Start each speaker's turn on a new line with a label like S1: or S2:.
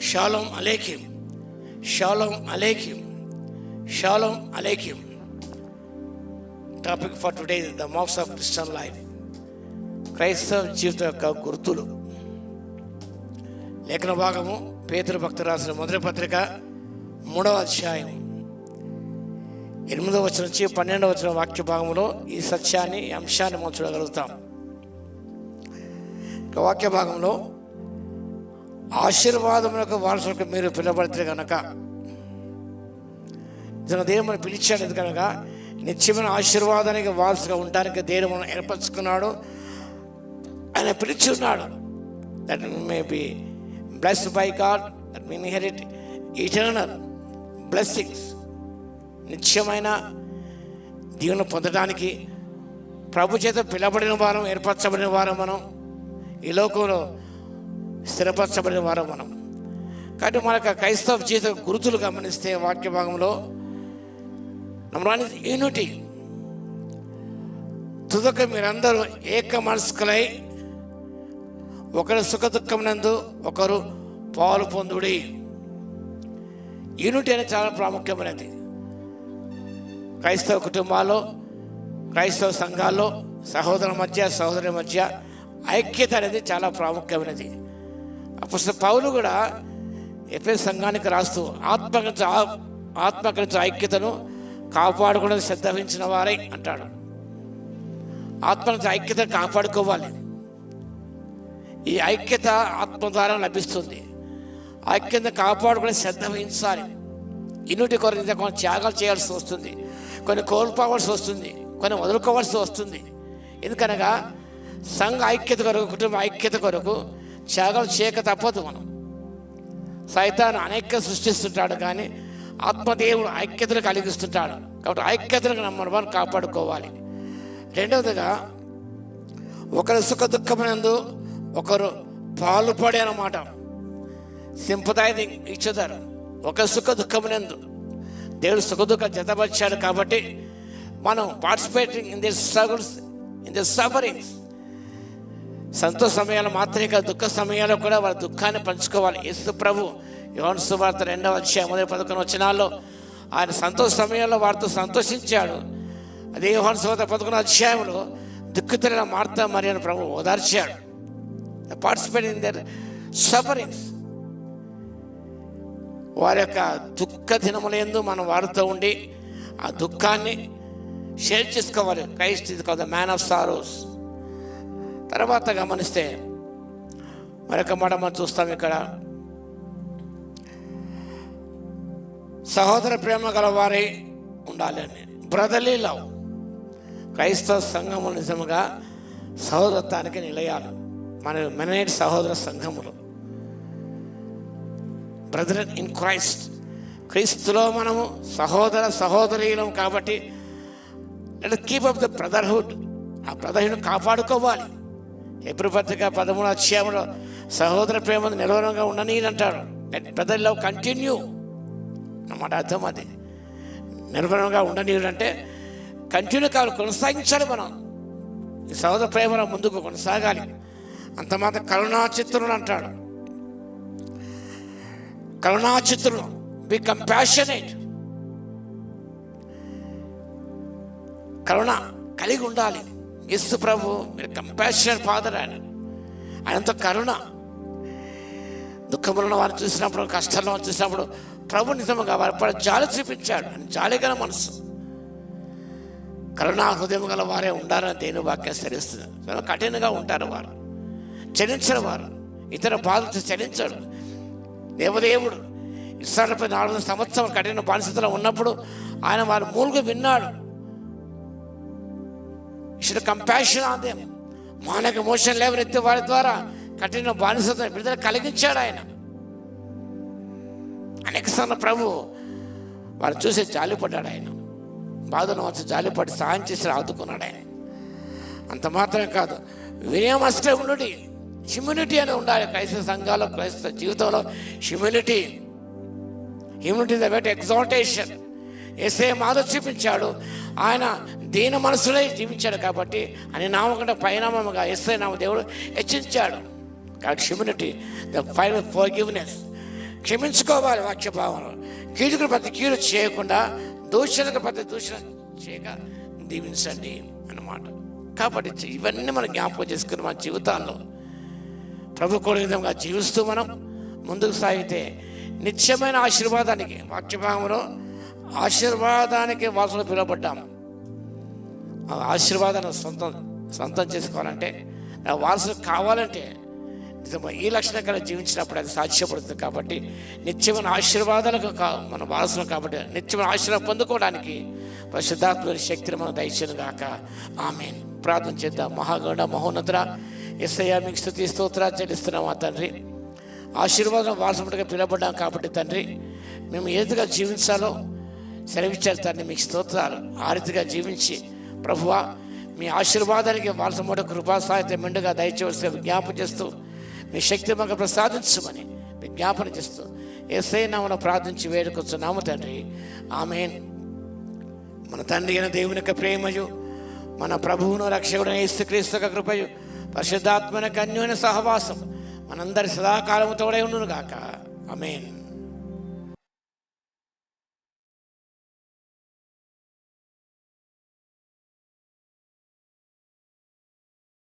S1: Shalom అలేకిం, షాలోమ్ అలేకిం, షాలోమ్ అలేకిం. Topic for today is the marks of Christian life. క్రైస్తవ జీవితం యొక్క గుర్తులు. లేఖన భాగము పేతురు భక్తుడు రాసిన మొదటి పత్రిక 3వ అధ్యాయం 8వ వచనం నుంచి 12వ వచనం వాక్య భాగంలో ఈ సత్యాన్ని, ఈ అంశాన్ని మనం చూడగలుగుతాం. వాక్య భాగంలో ఆశీర్వాదములకు వారసులకు మీరు పిలువబడితే కనుక, దేవుడు మనం పిలిచాడు కనుక నిత్యమైన ఆశీర్వాదానికి వారసుగా ఉండడానికి దేవుడు మనం ఏర్పరచుకున్నాడు. ఆయన పిలిచి ఉన్నాడు. That may be blessed by God, that may inherit eternal blessings. నిత్యమైన దీవెన పొందడానికి ప్రభు చేత పిలబడిన వారం, ఏర్పరచబడిన వారం మనం, ఈ లోకంలో స్థిరపరచబడిన వారం మనం. కాబట్టి మనకు క్రైస్తవ జీవిత గుర్తులు గమనిస్తే వాక్య భాగంలో నంబర్ 1 యూనిటీ. తుదక మీరందరూ ఏక మనస్కులై ఒకరు సుఖ దుఃఖమునందు ఒకరు పాలు పొందుడి. యూనిటీ అనేది చాలా ప్రాముఖ్యమైనది. క్రైస్తవ కుటుంబాల్లో, క్రైస్తవ సంఘాల్లో సహోదరుల మధ్య, సహోదరుల మధ్య ఐక్యత అనేది చాలా ప్రాముఖ్యమైనది. అప్పుడు పౌలు కూడా ఎఫెసు సంఘానికి రాస్తూ ఆత్మకరించే ఐక్యతను కాపాడుకునే శ్రద్ధ వహించిన వారై అంటాడు. ఆత్మకరించే ఐక్యతను కాపాడుకోవాలి. ఈ ఐక్యత ఆత్మ ద్వారా లభిస్తుంది. ఐక్యతను కాపాడుకునే శ్రద్ధ వహించాలి. యూనిటీ కొరకు కొన్ని త్యాగాలు చేయాల్సి వస్తుంది, కొన్ని కోల్పోవాల్సి వస్తుంది, కొన్ని వదులుకోవాల్సి వస్తుంది. ఎందుకనగా సంఘ ఐక్యత కొరకు, కుటుంబ ఐక్యత కొరకు త్యాగాలు చేయక తప్పదు. మనం సైతాను అనేక సృష్టిస్తుంటాడు, కానీ ఆత్మదేవుడు ఐక్యతను కలిగిస్తుంటాడు. కాబట్టి ఐక్యతను నంబర్ 1 కాపాడుకోవాలి. రెండవదిగా ఒకరు సుఖ దుఃఖమునందు ఒకరు పాలుపడే అన్నమాట. Sympathising each other. ఒక సుఖ దుఃఖమునందు దేవుడు సుఖ దుఃఖ జతపరిచాడు కాబట్టి మనం participating in this struggles, in this sufferings. సంతోష సమయాలు మాత్రమే కాదు, దుఃఖ సమయాల్లో కూడా వాళ్ళ దుఃఖాన్ని పంచుకోవాలి. యేసు ప్రభు యోహాను సువార్త 2వ అధ్యాయం 11 వచనాల్లో ఆయన సంతోష సమయంలో వారితో సంతోషించాడు. అదే యోహాను సువార్త 11వ అధ్యాయంలో దుఃఖితులైన మార్తా మరియను ప్రభు ఓదార్చాడు. Participate in their sufferings. వారి యొక్క దుఃఖ దినములందు మనం వారితో ఉండి ఆ దుఃఖాన్ని షేర్ చేసుకోవాలి. Christ is called the man of sorrows. తర్వాత గమనిస్తే మరొక మాట మనం చూస్తాం ఇక్కడ, సహోదర ప్రేమ గల వారై ఉండాలి అని. Brotherly love. క్రైస్తవ సంఘము నిజముగా సహోదరత్వానికి నిలయాలు. మన మెనైట్ సహోదర సంఘములు, బ్రదర్ ఇన్ క్రైస్ట్. క్రీస్తులో మనము సహోదర సహోదరీలం కాబట్టి let keep up the brotherhood. ఆ బ్రదర్హుడ్ కాపాడుకోవాలి. హెబ్రీ పత్రిక 13వ అధ్యాయంలో సహోదర ప్రేమ నిలవరంగా ఉండని అంటాడు. లెట్ బ్రదర్ లవ్ కంటిన్యూ అన్నమాట. అర్థం అది. నిలవరంగా ఉండని అంటే కంటిన్యూ కావాలి, కొనసాగించాలి. మనం ఈ సహోదర ప్రేమలో ముందుకు కొనసాగాలి. అంత మాత్రం కరుణాచిత్రుడు అంటాడు. కరుణాచిత్రుడు, బి కంపాషనేట్. కరుణ కలిగి ఉండాలి. యేసు ప్రభు మీరు కంపాషనేట్ ఫాదర్. ఆయనంతో కరుణ. దుఃఖములను వారిని చూసినప్పుడు, కష్టాలను చూసినప్పుడు ప్రభు నిజంగా వారి పడ జాలి చూపించాడు. జాలి గల మనసు, కరుణా హృదయం గల వారే ఉండాలని దేవుని వాక్యం సెలవిస్తుంది. కఠినంగా ఉంటారు వారు, చలించరు వారు, ఇతర బాధలతో చలించడు. దేవదేవుడు ఇస్రాయేలుపై 400 సంవత్సరం కఠిన బానిసతలో ఉన్నప్పుడు ఆయన వారి మూలుగు విన్నాడు. Compassion on them. మానక మోషన్ లేవనెత్తి వారి ద్వారా కఠిన బానిసత విడుదల కలిగించాడు ఆయన. అనేక సార్లు ప్రభు వారిని చూసి జాలిపడ్డాడు. ఆయన బాధను వచ్చి జాలిపడి సహాయం చేసి ఆదుకున్నాడు ఆయన. అంత మాత్రమే కాదు, వినయమస్కముడి, హ్యూమిలిటీ అనేది ఉండాలి. క్రైస్తవ సంఘాల్లో, క్రైస్తవ జీవితంలో హ్యూమిలిటీ ద బెట్ ఎగ్జాల్టేషన్. యేసయ్య మాదిరి చూపించాడు. ఆయన దీన మనసులై జీవించాడు కాబట్టి అని నామకంటే పరిణామముగా యేసయ్య నామ దేవుడు హెచ్చించాడు. కాబట్టి హ్యూమిలిటీ, ద ఫైనల్ ఫర్గివ్నెస్, క్షమించుకోవాలి వాక్య భావంలో. కీడుకు ప్రతి కీడు చేయకుండా దూషణకు ప్రతి దూషణ చేయక దీవించండి అన్నమాట. కాబట్టి ఇవన్నీ మనం జ్ఞాపకం చేసుకుని మన జీవితాల్లో ప్రభు కోరిన విధంగా జీవిస్తూ మనం ముందుకు సాగితే నిత్యమైన ఆశీర్వాదానికి, వాక్య భాగంలో ఆశీర్వాదానికి వారసులు పిలువబడ్డాము. ఆ ఆశీర్వాదాన్ని సొంతం చేసుకోవాలంటే, వారసులు కావాలంటే నిజంగా ఈ లక్షణం కన్నా జీవించినప్పుడు అది సాధ్యపడుతుంది. కాబట్టి నిత్యమైన ఆశీర్వాదాలకు మన వారసులు కాబట్టి నిత్యమైన ఆశీర్వాదం పొందుకోవడానికి పరిశుద్ధాత్మ శక్తిని మనం దయచేయను గాక. ఆమేన్. ప్రార్థన చేద్దాం. మహాగణ మహోన్నతుడా యేసయ్యా, మీకు స్తుతి స్తోత్రాలు చెల్లిస్తున్నాం. మా తండ్రి, ఆశీర్వాదం వారసుడిగా పిలువబడ్డాం కాబట్టి తండ్రి, మేము ఏదిగా జీవించాలో సెలవిచ్చారు తండ్రి. మీకు స్తోత్రాలు. ఆ రీతిగా జీవించి ప్రభువా, మీ ఆశీర్వాదానికి వారసముడ కృపా సాహిత్యం మెండుగా దయచేసి విజ్ఞాపన చేస్తూ మీ శక్తి మాకు ప్రసాదించమని విజ్ఞాపన చేస్తూ యేసయ్య నామమున ప్రార్థించి వేడుకొచ్చున్నాము తండ్రి. ఆమేన్. మన తండ్రి అయిన దేవుని యొక్క ప్రేమయు, మన ప్రభువును రక్షకుడైన యేసుక్రీస్తు యొక్క కృపయు, పరిశుద్ధాత్మ అన్యోన్య సహవాసం మనందరి సదాకాలము తోడై ఉండును గాక. ఆమేన్.